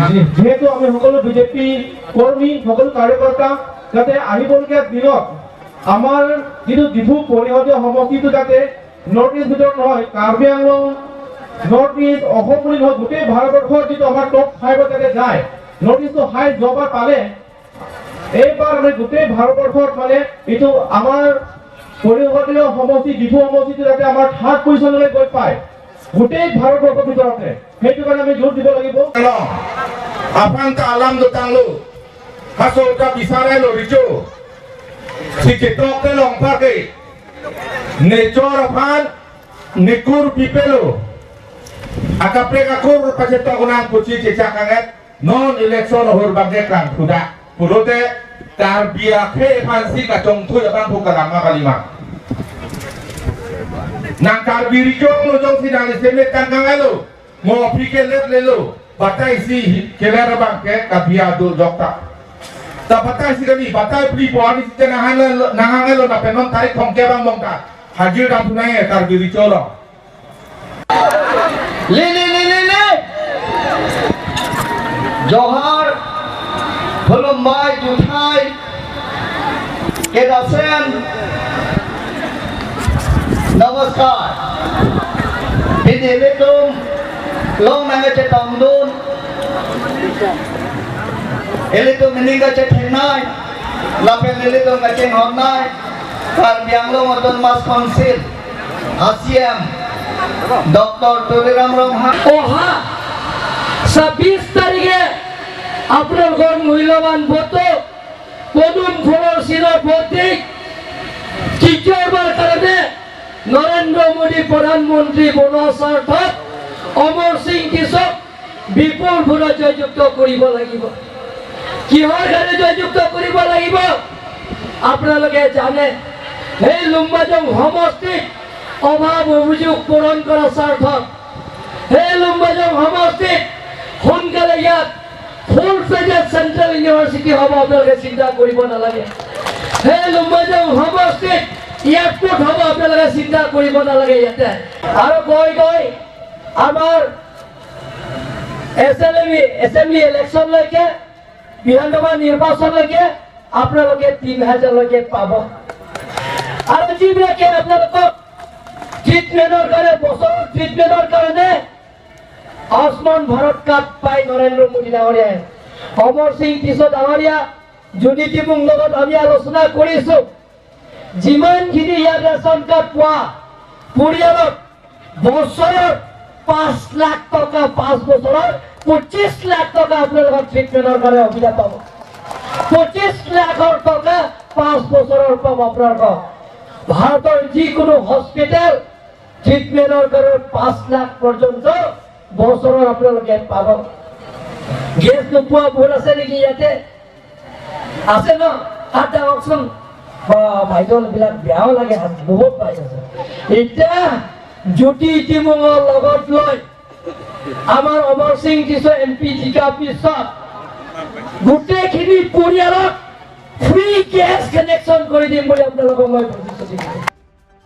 যেহেতু আমি সকলো বিজেপি কৰ্মী সকল কাৰ্যকৰ্তা যাতে আহিবলগীয়া দিনত আমাৰ যিটো ডিফু পৰিষদীয় সমষ্টিটো যাতে নৰ্থ ইষ্ট ভিতৰত নহয় কাৰ্বি আংলং নৰ্থ ইষ্ট অসম বুলি নহয় গোটেই ভাৰতবৰ্ষৰ যিটো আমাৰ টপ 5 যাতে যায় নৰ্থ ইষ্টটো হাই যোৱাবাৰ পালে এইবাৰ আমি গোটেই ভাৰতবৰ্ষত মানে এইটো আমাৰ পৰিষদীয় সমষ্টি ডিফু সমষ্টিটো যাতে আমাৰ 3rd পজিশ্যনলৈ গৈ পায় গোটেই ভাৰতবৰ্ষৰ ভিতৰতে সেইটো কাৰণে আমি জোৰ দিব লাগিব Apaan ka alam do tanglo haso ka bisare lo rijo si ketok ke long pake necor apaan nikur pipelo akapre kakur pacetok unang puci cecak kanget non election hor bangke kan kuda purote tar biake pansi kacong tu abang pukalama kalima nang tar birijo lo jong sidang semet kan kangelo mau pikir lelo batai si kelera bangke kabia do dokta ta batai si kami batai beli pohon si nahangan lo na penon tarik kongke bang bongka haji dam punai tar biri colo le Johar Pulumbai Juthai Kedasen Namaskar Ini lekum Long nanga che tangdun Elito meninga che thenai Lapen elito nga che ngonai Kar bianglo moton mas konsil ASEAN Dr. Tuliram Romha Oha 26 তারিখে আপনার মূল্যবান vote পদুম ফলর শিরো প্রতীক তৃতীয়বার কারণে নরেন্দ্র মোদী প্রধানমন্ত্রী বনস্বাৰ্থত অমৰ সিং কৃষক বিপুল vote জয়যুক্ত কৰিব লাগিব কিহৰ কাৰণে জয়যুক্ত কৰিব লাগিব আপোনালোকে জানে এই লুম্বাজং সমষ্টিত অভাৱ অভিযোগ পূৰণ কৰাৰ স্বাৰ্থত এই লুম্বাজং সমষ্টিত সোনকালে ইয়াত ফুল ফ্লেজেড চেন্ট্ৰেল ইউনিভাৰ্চিটি হ'ব আপোনালোকে চিন্তা কৰিব নালাগে এই লুম্বাজং সমষ্টিত এয়াৰপোৰ্ট হ'ব আপোনালোকে চিন্তা কৰিব নালাগে ইয়াতে আৰু গৈ আমাৰ এছেম্বলি ইলেকশ্যন লৈকে বিধানসভা নিৰ্বাচন লৈকে আপোনালোকে 3000 লৈকে পাব আৰু যিবিলাকে আপোনালোকক ট্ৰিটমেণ্টৰ কাৰণে বছৰ ট্ৰিটমেণ্টৰ কাৰণে আয়ুষ্মান ভাৰত কাৰ্ড পাই নৰেন্দ্ৰ মোদী ডাঙৰীয়াই অমৰ সিং কৃষক ডাঙৰীয়া জুনিটিমুং লগত আমি আলোচনা কৰিছো যিমানখিনি ইয়াত ৰেচন কাৰ্ড পোৱা পৰিয়ালত বছৰত 5 লাখ টকা 5 বছৰত 25 লাখ টকা আপোনালোকৰ ট্ৰিটমেণ্টৰ কাৰণে সুবিধা পাব 25 লাখৰ টকা 5 বছৰৰ পাব আপোনালোকৰ ভাৰতৰ যিকোনো হস্পিটেল ট্ৰিটমেণ্টৰ কাৰণে 5 লাখ পৰ্যন্ত বছৰৰ আপোনালোকে পাব গেছ নোপোৱা বহুত আছে নেকি ইয়াতে আছে ন হাত ডাঙৰচোন ভাইজন বিলাক বেয়াও লাগে বহুত পাই আছে এতিয়া জ্যোতি টিমুঙৰ লগত লৈ আমাৰ অমৰ সিং কৃষক এমপি জিকা পিছত গোটেইখিনি পৰিয়ালক ফ্ৰী গেছ কানেকশ্যন কৰি দিম বুলি আপোনালোকক মই প্ৰতিশ্ৰুতি দিছোঁ